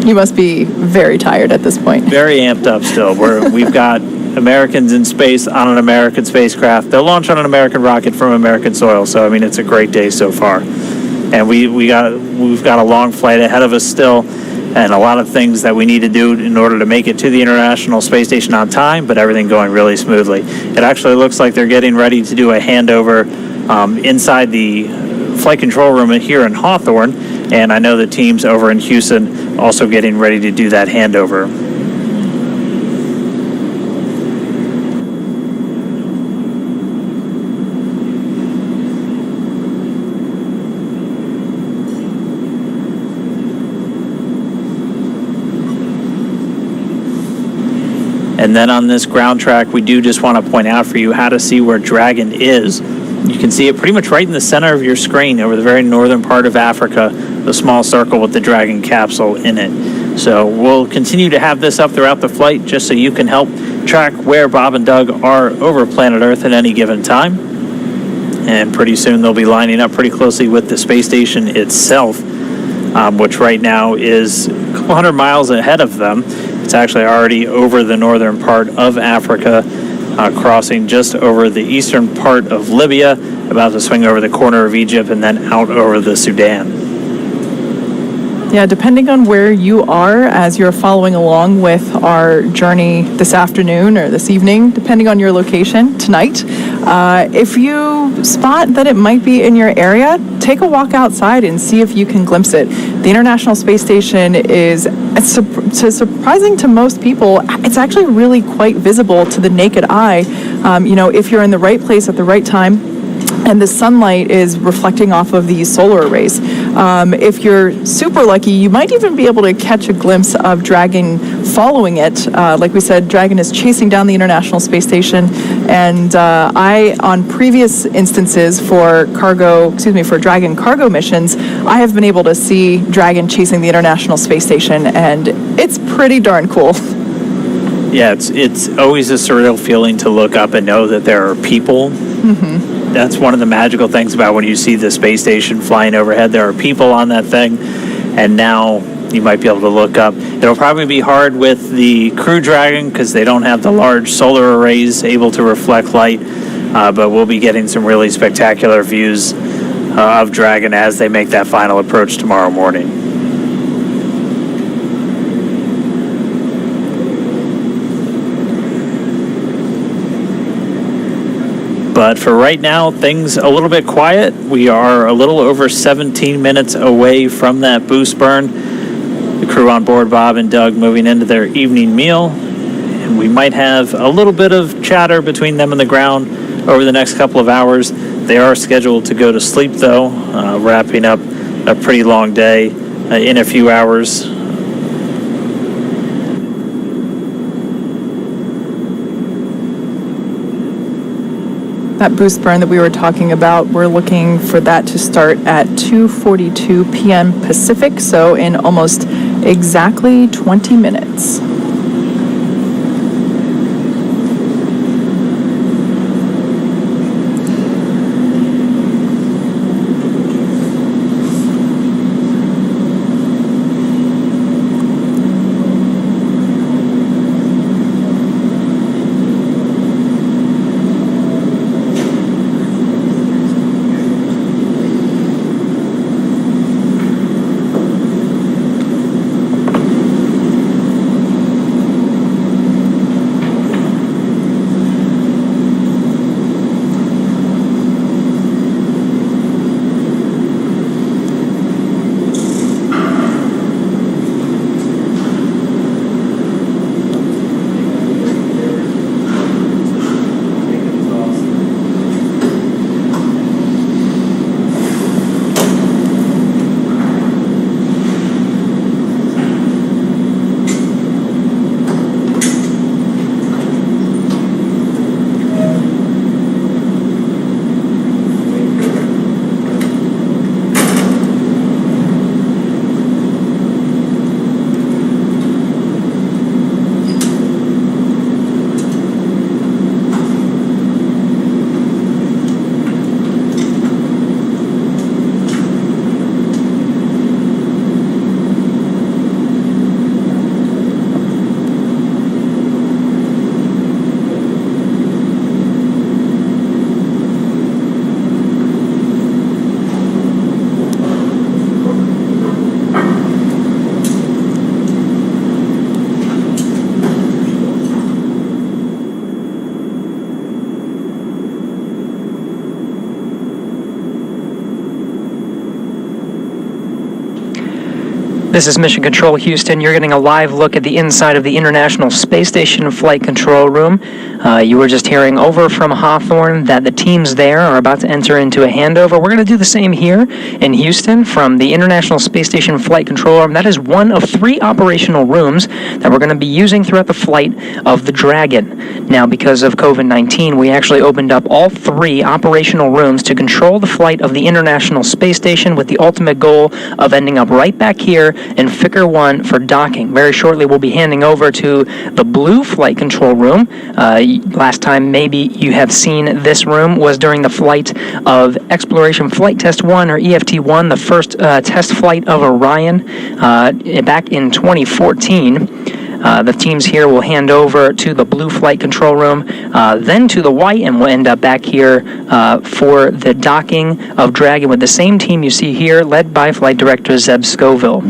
Speaker 2: You must be very tired at this point.
Speaker 1: Very amped up still. We've got Americans in space on an American spacecraft. They'll launch on an American rocket from American soil. So, I mean, it's a great day so far. And we've got a long flight ahead of us still, and a lot of things that we need to do in order to make it to the International Space Station on time, but everything going really smoothly. It actually looks like they're getting ready to do a handover inside the flight control room here in Hawthorne, and I know the teams over in Houston also getting ready to do that handover. And then on this ground track, we do just want to point out for you how to see where Dragon is. You can see it pretty much right in the center of your screen over the very northern part of Africa, the small circle with the Dragon capsule in it. So we'll continue to have this up throughout the flight just so you can help track where Bob and Doug are over planet Earth at any given time. And pretty soon they'll be lining up pretty closely with the space station itself, which right now is a couple hundred miles ahead of them. It's actually already over the northern part of Africa, crossing just over the eastern part of Libya, about to swing over the corner of Egypt, and then out over the Sudan.
Speaker 2: Yeah, depending on where you are as you're following along with our journey this afternoon or this evening, depending on your location tonight, if you spot that it might be in your area, take a walk outside and see if you can glimpse it. The International Space Station is, surprising to most people, it's actually really quite visible to the naked eye. If you're in the right place at the right time, and the sunlight is reflecting off of these solar arrays. If you're super lucky, you might even be able to catch a glimpse of Dragon following it. Like we said, Dragon is chasing down the International Space Station, and on previous instances for Dragon cargo missions, I have been able to see Dragon chasing the International Space Station, and it's pretty darn cool.
Speaker 1: Yeah, it's always a surreal feeling to look up and know that there are people. Mm-hmm. That's one of the magical things about when you see the space station flying overhead. There are people on that thing, and now you might be able to look up. It'll probably be hard with the Crew Dragon because they don't have the large solar arrays able to reflect light, but we'll be getting some really spectacular views of Dragon as they make that final approach tomorrow morning. But for right now, things a little bit quiet. We are a little over 17 minutes away from that boost burn. The crew on board, Bob and Doug, moving into their evening meal. And we might have a little bit of chatter between them and the ground over the next couple of hours. They are scheduled to go to sleep, though, wrapping up a pretty long day in a few hours.
Speaker 2: That boost burn that we were talking about, we're looking for that to start at 2:42 p.m. Pacific, so in almost exactly 20 minutes.
Speaker 6: This is Mission Control Houston. You're getting a live look at the inside of the International Space Station Flight Control Room. You were just hearing over from Hawthorne that the teams there are about to enter into a handover. We're going to do the same here in Houston from the International Space Station Flight Control Room. That is one of 3 operational rooms that we're going to be using throughout the flight of the Dragon. Now, because of COVID-19, we actually opened up all 3 operational rooms to control the flight of the International Space Station with the ultimate goal of ending up right back here in Ficker 1 for docking. Very shortly, we'll be handing over to the blue flight control room. Last time maybe you have seen this room was during the flight of Exploration Flight Test 1, or EFT-1, the first test flight of Orion back in 2014. The teams here will hand over to the blue flight control room, then to the white, and we'll end up back here for the docking of Dragon with the same team you see here, led by Flight Director Zeb Scoville.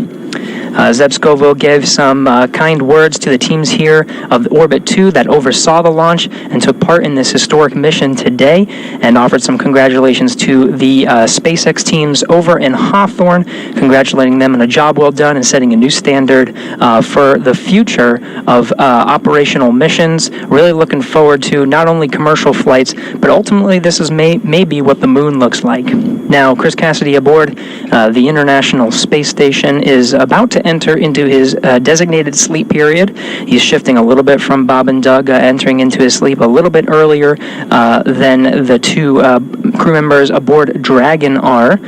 Speaker 6: Zeb Scoville gave some kind words to the teams here of Orbit 2 that oversaw the launch and took part in this historic mission today, and offered some congratulations to the SpaceX teams over in Hawthorne, congratulating them on a job well done and setting a new standard for the future of operational missions. Really looking forward to not only commercial flights, but ultimately this is maybe what the moon looks like. Now, Chris Cassidy aboard the International Space Station is about to enter into his designated sleep period. He's shifting a little bit from Bob and Doug, entering into his sleep a little bit earlier than the 2 crew members aboard Dragon are.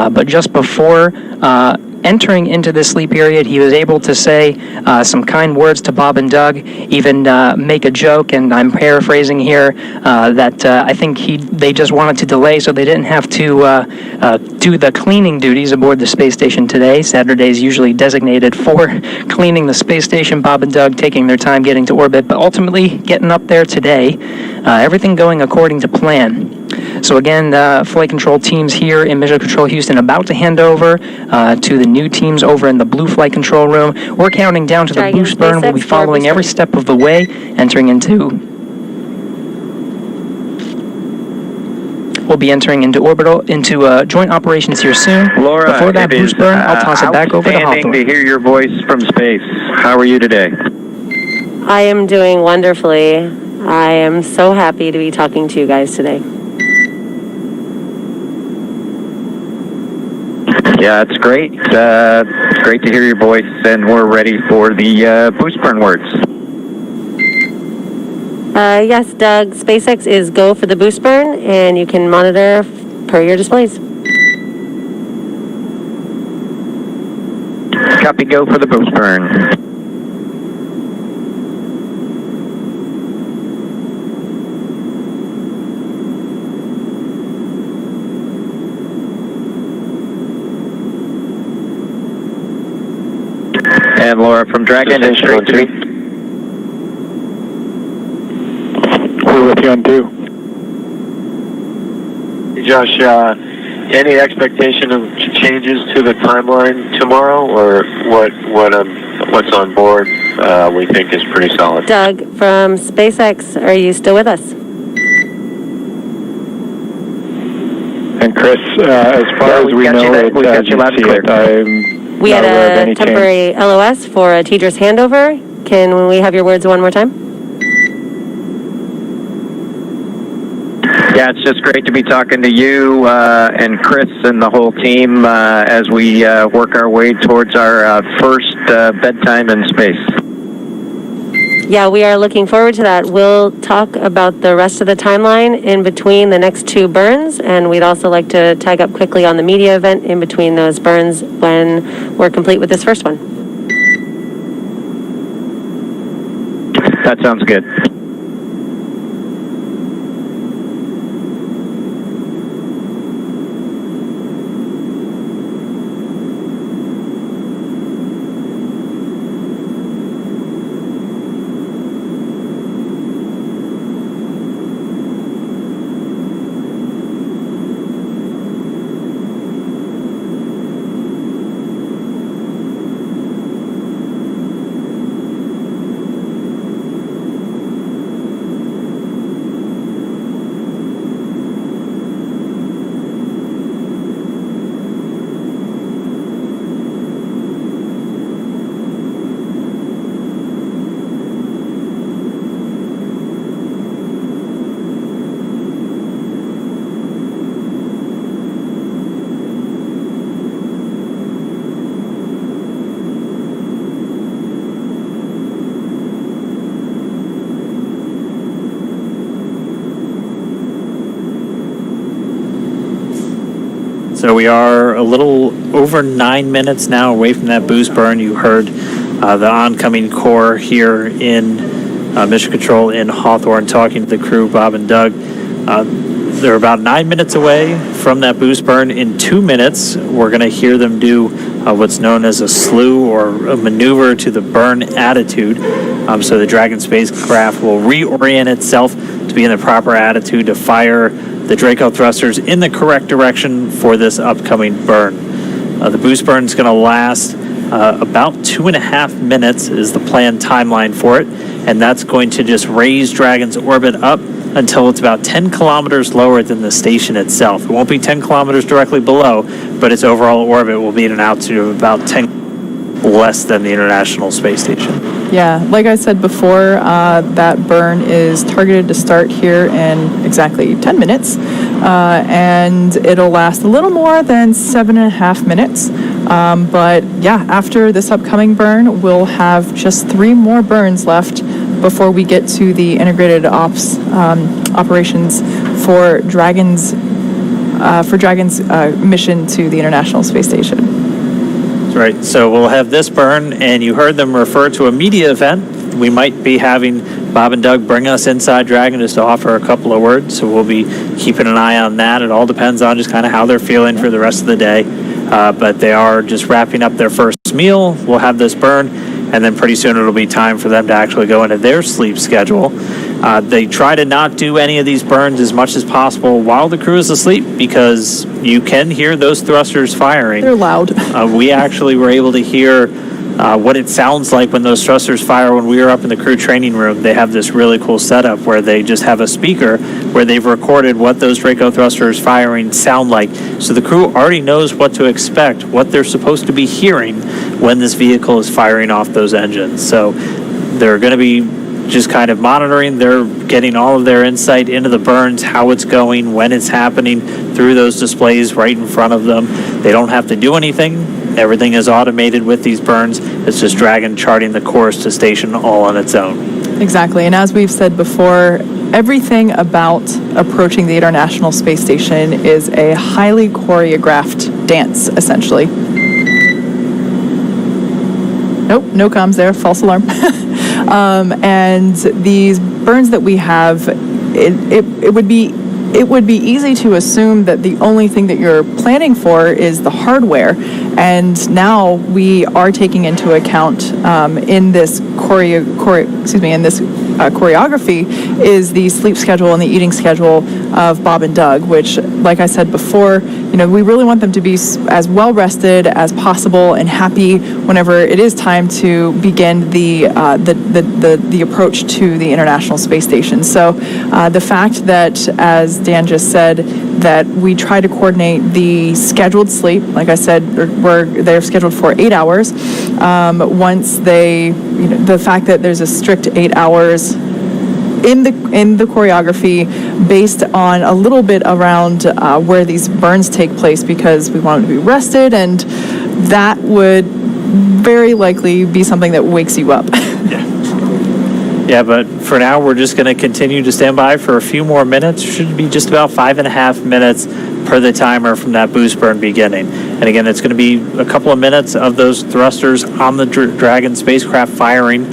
Speaker 6: But just before entering into this sleep period, he was able to say some kind words to Bob and Doug, even make a joke, and I'm paraphrasing here, that I think they just wanted to delay so they didn't have to do the cleaning duties aboard the space station today. Saturday is usually designated for cleaning the space station. Bob and Doug taking their time getting to orbit, but ultimately getting up there today. Everything going according to plan. So again, flight control teams here in Mission Control Houston about to hand over to the new teams over in the blue flight control room. We're counting down to the
Speaker 7: Dragon
Speaker 6: boost burn. We'll be following every step of the way, entering into joint operations here soon.
Speaker 4: Laura,
Speaker 6: before that
Speaker 4: it
Speaker 6: boost
Speaker 4: is
Speaker 6: burn, I'll toss it back over to
Speaker 4: outstanding
Speaker 6: Hawthorne.
Speaker 4: to hear your voice from space. How are you today?
Speaker 7: I am doing wonderfully. I am so happy to be talking to you guys today.
Speaker 4: Yeah, it's great. It's great to hear your voice, and we're ready for the boost burn words.
Speaker 7: Yes, Doug, SpaceX is go for the boost burn, and you can monitor per your displays.
Speaker 4: Copy, go for the boost burn. And Laura from Dragon, it's great to be.
Speaker 8: We're with you on 2. Hey Josh, any expectation of changes to the timeline tomorrow, or what's on board we think is pretty solid?
Speaker 7: Doug from SpaceX, are you still with us?
Speaker 8: And Chris, as far as we know,
Speaker 4: we got you loud and clear.
Speaker 7: We had a temporary LOS for a Tidris handover. Can we have your words one more time?
Speaker 4: Yeah, it's just great to be talking to you and Chris and the whole team as we work our way towards our first bedtime in space.
Speaker 7: Yeah, we are looking forward to that. We'll talk about the rest of the timeline in between the next 2 burns, and we'd also like to tag up quickly on the media event in between those burns when we're complete with this first one.
Speaker 4: That sounds good.
Speaker 1: So we are a little over 9 minutes now away from that boost burn. You heard the oncoming core here in Mission Control in Hawthorne talking to the crew, Bob and Doug. They're about 9 minutes away from that boost burn. In 2 minutes, we're going to hear them do what's known as a slew or a maneuver to the burn attitude. So the Dragon spacecraft will reorient itself to be in the proper attitude to fire the Draco thrusters in the correct direction for this upcoming burn. The boost burn is going to last about 2.5 minutes is the planned timeline for it, and that's going to just raise Dragon's orbit up until it's about 10 kilometers lower than the station itself. It won't be 10 kilometers directly below, but its overall orbit will be at an altitude of about 10 less than the International Space Station.
Speaker 2: Yeah, like I said before, that burn is targeted to start here in exactly 10 minutes, and it'll last a little more than 7.5 minutes. But yeah, after this upcoming burn, we'll have just 3 more burns left before we get to the integrated ops operations for Dragon's mission to the International Space Station.
Speaker 1: That's right. So we'll have this burn, and you heard them refer to a media event. We might be having Bob and Doug bring us inside Dragon just to offer a couple of words. So we'll be keeping an eye on that. It all depends on just kind of how they're feeling for the rest of the day. But they are just wrapping up their first meal. We'll have this burn, and then pretty soon it'll be time for them to actually go into their sleep schedule. They try to not do any of these burns as much as possible while the crew is asleep because you can hear those thrusters firing.
Speaker 2: They're loud.
Speaker 1: We actually were able to hear what it sounds like when those thrusters fire. When we were up in the crew training room, they have this really cool setup where they just have a speaker where they've recorded what those Draco thrusters firing sound like. So the crew already knows what to expect, what they're supposed to be hearing when this vehicle is firing off those engines. So they're going to be just kind of monitoring. They're getting all of their insight into the burns, how it's going, when it's happening, through those displays right in front of them. They don't have to do anything. Everything is automated with these burns. It's just Dragon charting the course to station all on its own.
Speaker 2: Exactly. And as we've said before, everything about approaching the International Space Station is a highly choreographed dance, essentially. Nope, no comms there, false alarm. And these burns that we have, it would be easy to assume that the only thing that you're planning for is the hardware. And now we are taking into account in this choreography is the sleep schedule and the eating schedule of Bob and Doug, which, like I said before, we really want them to be as well rested as possible and happy whenever it is time to begin the approach to the International Space Station. So the fact that, as Dan just said, that we try to coordinate the scheduled sleep, like I said, they're scheduled for 8 hours. Once the fact that there's a strict 8 hours in the choreography based on a little bit around where these burns take place, because we want them to be rested, and that would very likely be something that wakes you up.
Speaker 1: Yeah, but for now, we're just going to continue to stand by for a few more minutes. Should be just about 5.5 minutes per the timer from that boost burn beginning. And again, it's going to be a couple of minutes of those thrusters on the Dragon spacecraft firing.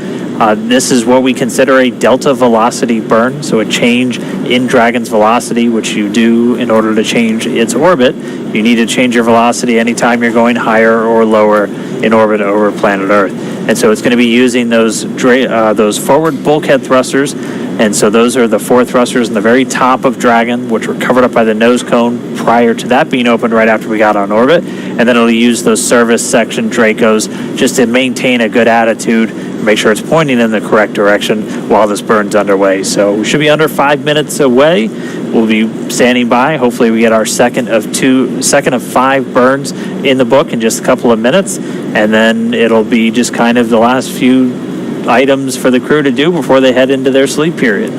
Speaker 1: This is what we consider a delta velocity burn, so a change in Dragon's velocity, which you do in order to change its orbit. You need to change your velocity anytime you're going higher or lower in orbit over planet Earth. And so it's going to be using those forward bulkhead thrusters. And so those are the 4 thrusters in the very top of Dragon, which were covered up by the nose cone prior to that being opened right after we got on orbit. And then it'll use those service section Dracos just to maintain a good attitude, make sure it's pointing in the correct direction while this burn's underway. So we should be under 5 minutes away. We'll be standing by. Hopefully we get our second of 5 burns in the book in just a couple of minutes. And then it'll be just kind of the last few items for the crew to do before they head into their sleep period.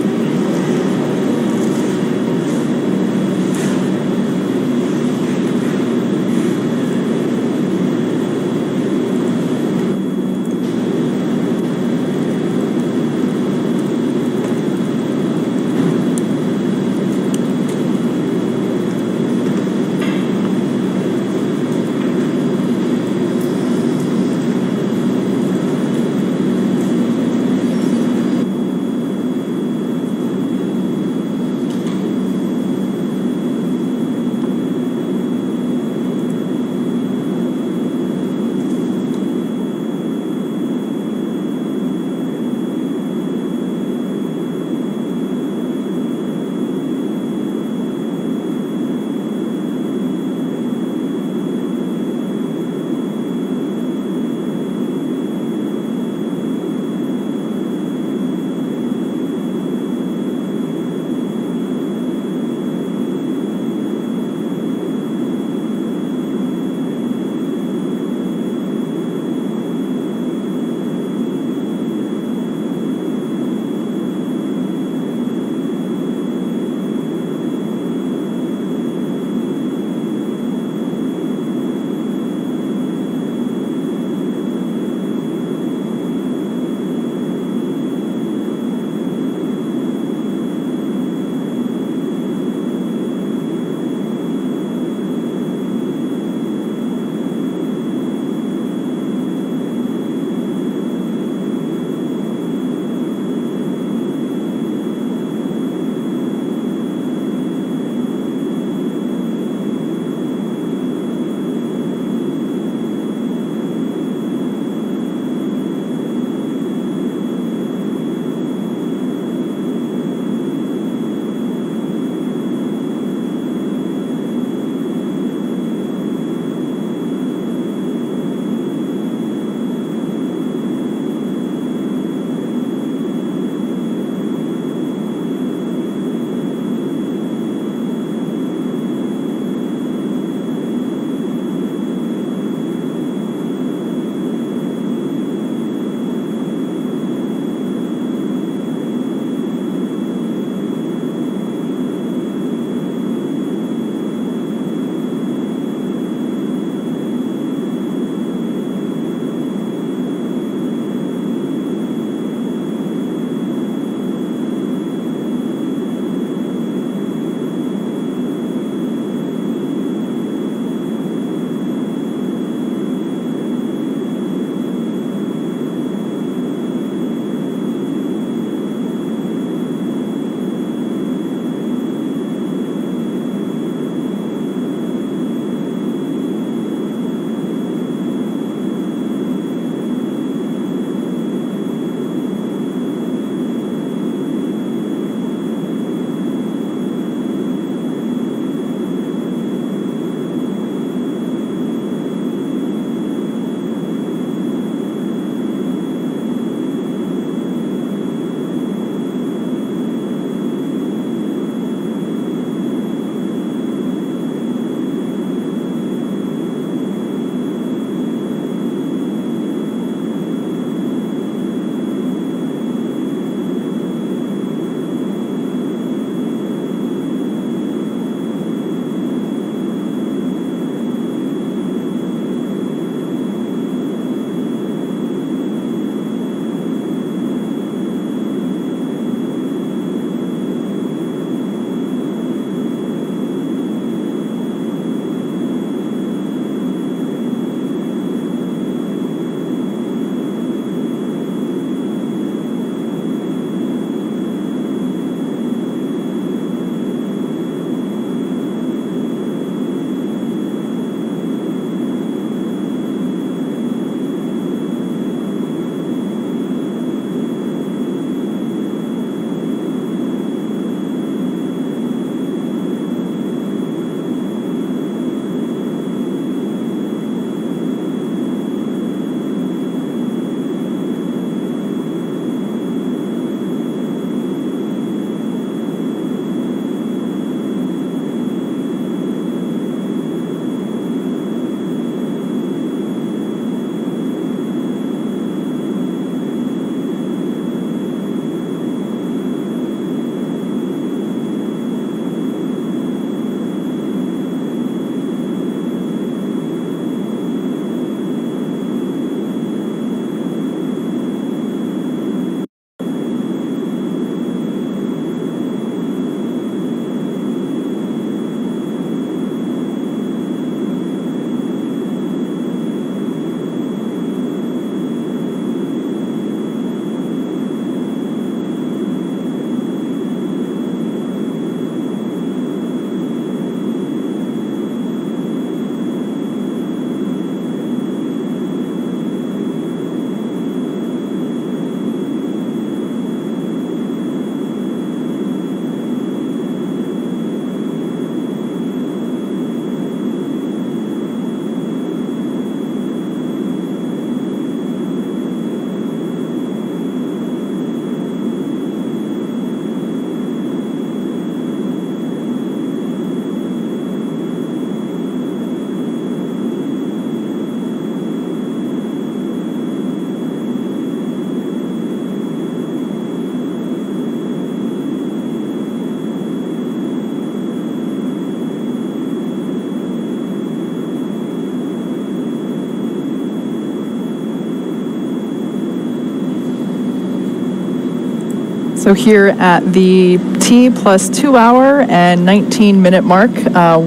Speaker 2: So here at the T plus 2 hour and 19-minute mark,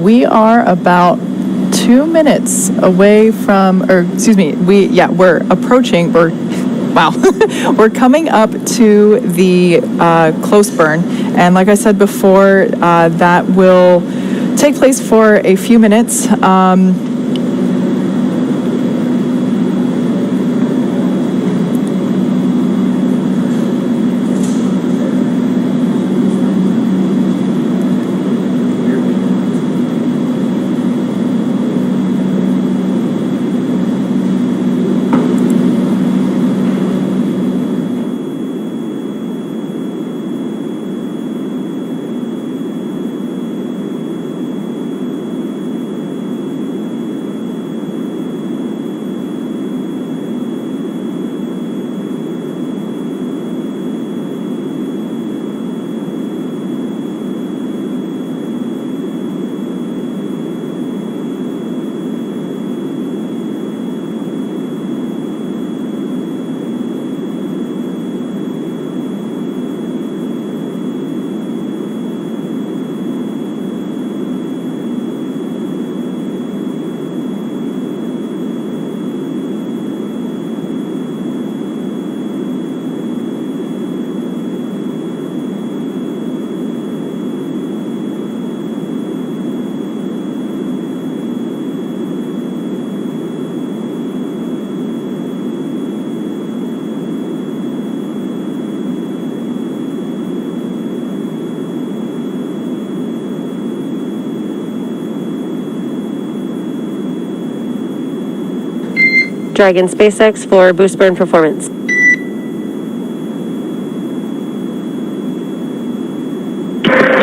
Speaker 2: we are about 2 minutes away from, or excuse me, we're approaching, we're coming up to the close burn. And like I said before, that will take place for a few minutes.
Speaker 7: Dragon SpaceX for boost burn performance.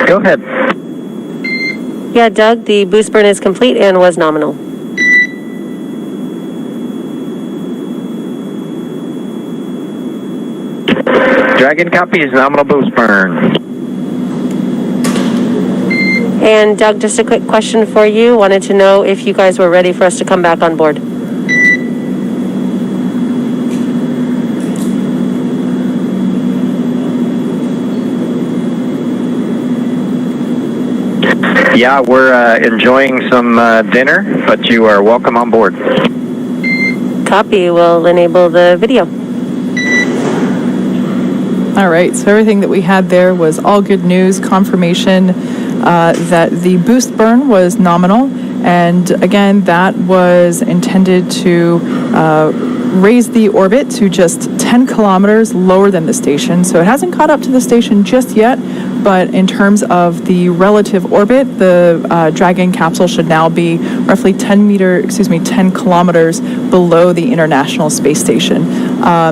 Speaker 4: Go ahead.
Speaker 7: Yeah, Doug, the boost burn is complete and was nominal.
Speaker 4: Dragon copies, nominal boost burn.
Speaker 7: And Doug, just a quick question for you. Wanted to know if you guys were ready for us to come back on board.
Speaker 4: Yeah, we're enjoying some dinner, but you are welcome on board.
Speaker 7: Copy. We'll enable the video.
Speaker 2: All right, so everything that we had there was all good news, confirmation that the boost burn was nominal. And again, that was intended to raise the orbit to just 10 kilometers lower than the station. So it hasn't caught up to the station just yet, but in terms of the relative orbit, the Dragon capsule should now be roughly 10 kilometers below the International Space Station.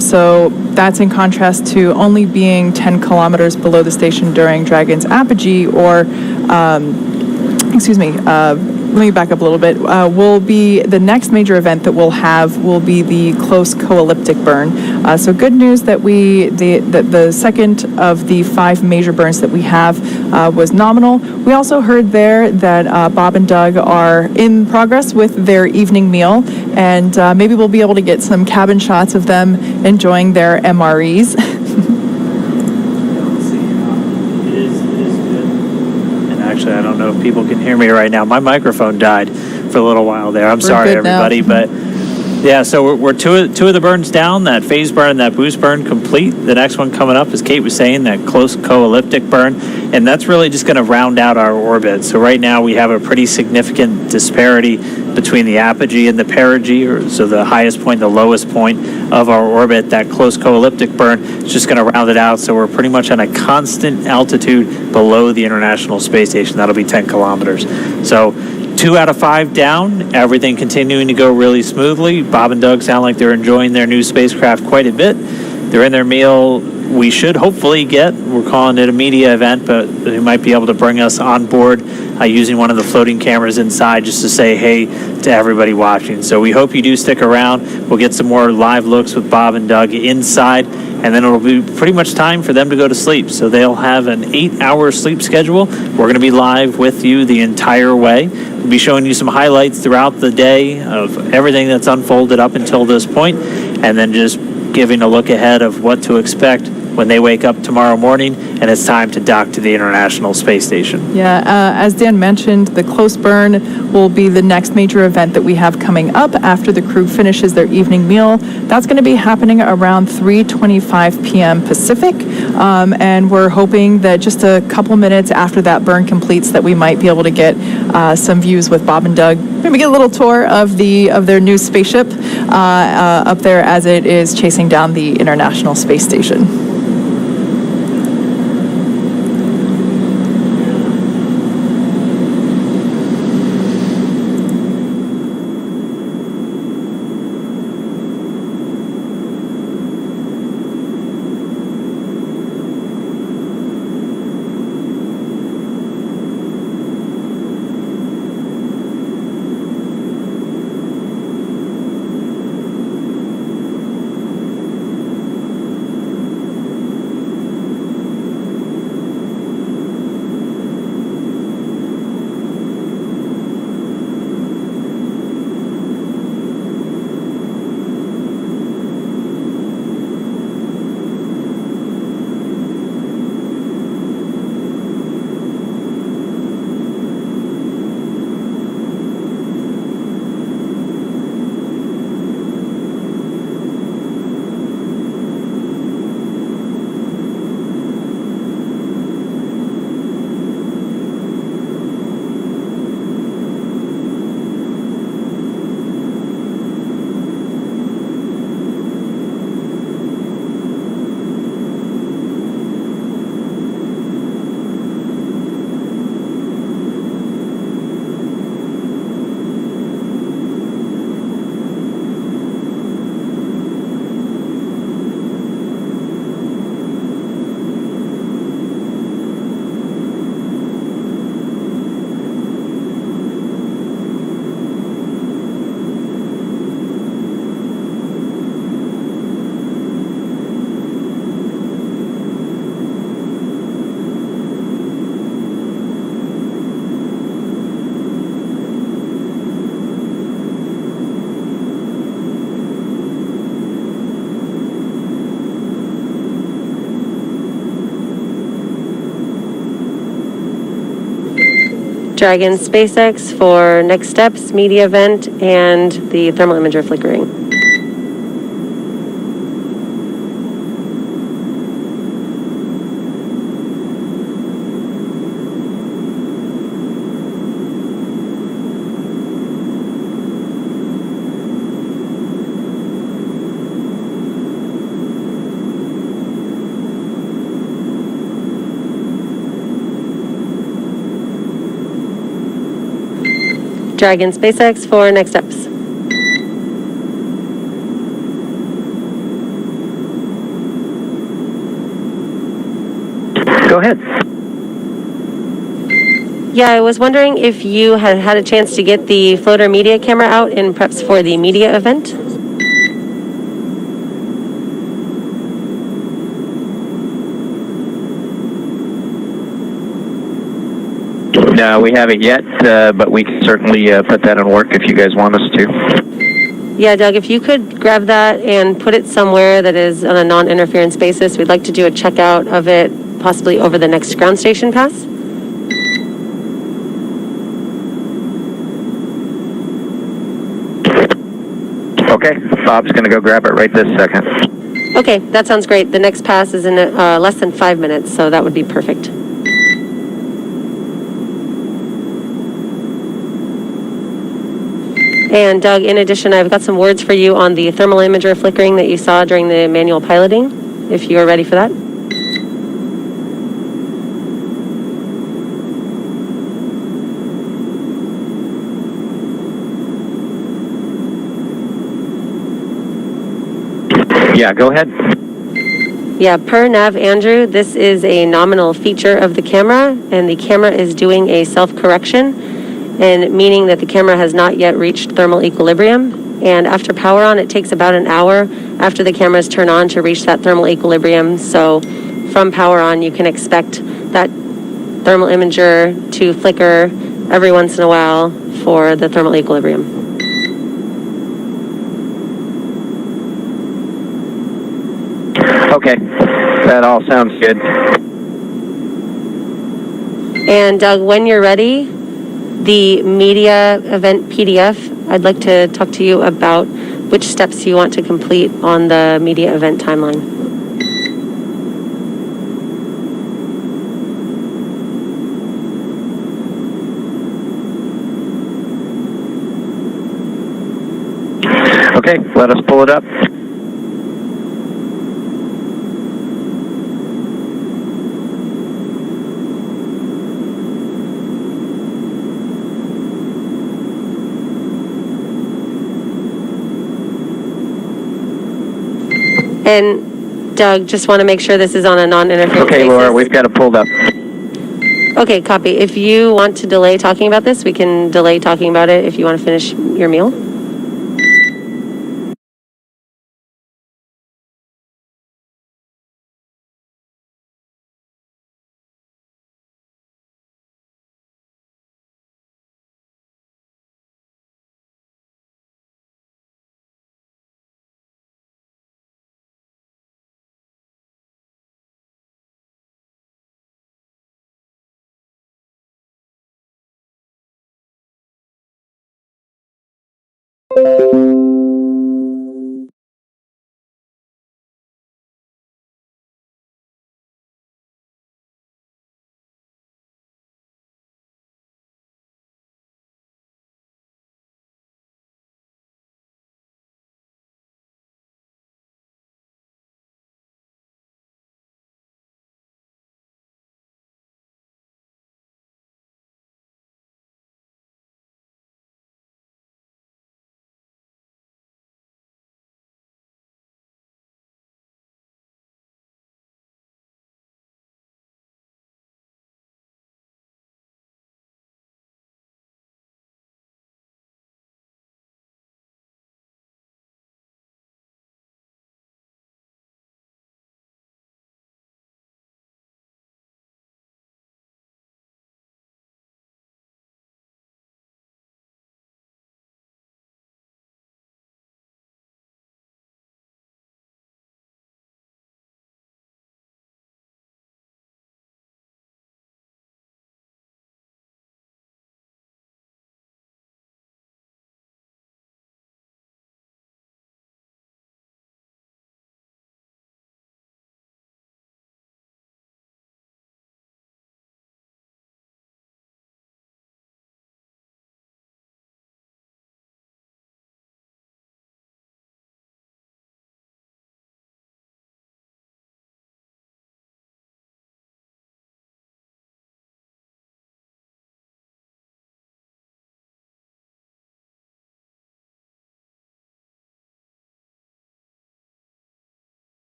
Speaker 2: So that's in contrast to only being 10 kilometers below the station during Dragon's apogee, or let me back up a little bit. Will be the next major event that we'll have will be the close co-elliptic burn. So good news that the second of the 5 major burns that we have was nominal. We also heard there that Bob and Doug are in progress with their evening meal, and maybe we'll be able to get some cabin shots of them enjoying their MREs.
Speaker 1: Actually, I don't know if people can hear me right now. My microphone died for a little while there. I'm sorry, everybody, but yeah, so we're two of the burns down, that phase burn and that boost burn complete. The next one coming up, as Kate was saying, that close co-elliptic burn, and that's really just going to round out our orbit. So right now we have a pretty significant disparity between the apogee and the perigee, so the highest point, the lowest point of our orbit. That close co-elliptic burn is just going to round it out, so we're pretty much on a constant altitude below the International Space Station. That'll be 10 kilometers. So 2 out of 5 down, everything continuing to go really smoothly. Bob and Doug sound like they're enjoying their new spacecraft quite a bit. They're in their meal. We should hopefully we're calling it a media event, but they might be able to bring us on board using one of the floating cameras inside just to say hey to everybody watching. So we hope you do stick around. We'll get some more live looks with Bob and Doug inside, and then it'll be pretty much time for them to go to sleep. So they'll have an 8-hour sleep schedule. We're going to be live with you the entire way. We'll be showing you some highlights throughout the day of everything that's unfolded up until this point, and then just giving a look ahead of what to expect when they wake up tomorrow morning and it's time to dock to the International Space Station.
Speaker 2: Yeah, as Dan mentioned, the close burn will be the next major event that we have coming up after the crew finishes their evening meal. That's going to be happening around 3:25 p.m. Pacific, and we're hoping that just a couple minutes after that burn completes that we might be able to get some views with Bob and Doug. Maybe get a little tour of their new spaceship up there as it is chasing down the International Space Station.
Speaker 7: Dragon SpaceX for next steps, media event, and the thermal imager flickering. Dragon SpaceX for next steps.
Speaker 4: Go ahead.
Speaker 7: Yeah, I was wondering if you had had a chance to get the floater media camera out in preps for the media event.
Speaker 4: No, we haven't yet, but we can certainly put that in work if you guys want us to.
Speaker 7: Yeah, Doug, if you could grab that and put it somewhere that is on a non-interference basis, we'd like to do a checkout of it, possibly over the next ground station pass.
Speaker 4: Okay, Bob's going to go grab it right this second.
Speaker 7: Okay, that sounds great. The next pass is in less than 5 minutes, so that would be perfect. And Doug, in addition, I've got some words for you on the thermal imager flickering that you saw during the manual piloting, if you are ready for that.
Speaker 4: Yeah, go ahead.
Speaker 7: Yeah, per Nav Andrew, this is a nominal feature of the camera, and the camera is doing a self-correction, and meaning that the camera has not yet reached thermal equilibrium. And after power on, it takes about an hour after the cameras turn on to reach that thermal equilibrium. So from power on, you can expect that thermal imager to flicker every once in a while for the thermal equilibrium.
Speaker 4: Okay, that all sounds good.
Speaker 7: And Doug, when you're ready, the media event PDF, I'd like to talk to you about which steps you want to complete on the media event timeline.
Speaker 4: Okay, let us pull it up.
Speaker 7: And Doug, just want to make sure this is on a non-interference
Speaker 4: Okay,
Speaker 7: basis.
Speaker 4: Laura, we've got it pulled up.
Speaker 7: Okay, copy. If you want to delay talking about this, we can delay talking about it if you want to finish your meal.